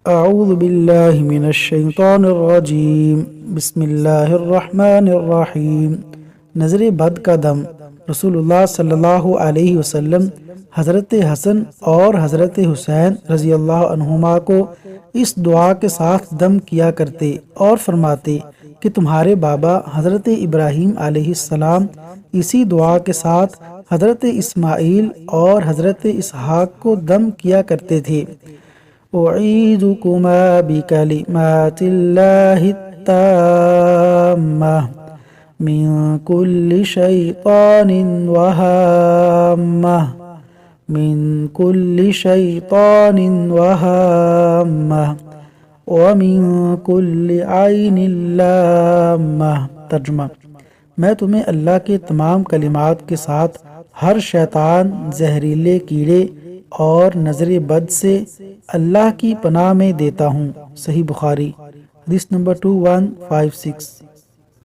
اعوذ باللہ من الشیطان الرجیم بسم اللہ الرحمن الرحیم۔ نظر بد کا دم۔ رسول اللہ صلی اللہ علیہ وسلم حضرت حسن اور حضرت حسین رضی اللہ عنہما کو اس دعا کے ساتھ دم کیا کرتے اور فرماتے کہ تمہارے بابا حضرت ابراہیم علیہ السلام اسی دعا کے ساتھ حضرت اسماعیل اور حضرت اسحاق کو دم کیا کرتے تھے۔ اعیذکما بکلمات اللہ التامہ من کل شیطان وہامہ من کل شیطان وہامہ ومن کل عین لامہ۔ ترجمہ: میں تمہیں اللہ کے تمام کلمات کے ساتھ ہر شیطان، زہریلے کیڑے اور نظر بد سے اللہ کی پناہ میں دیتا ہوں۔ صحیح بخاری، حدیث نمبر 2156۔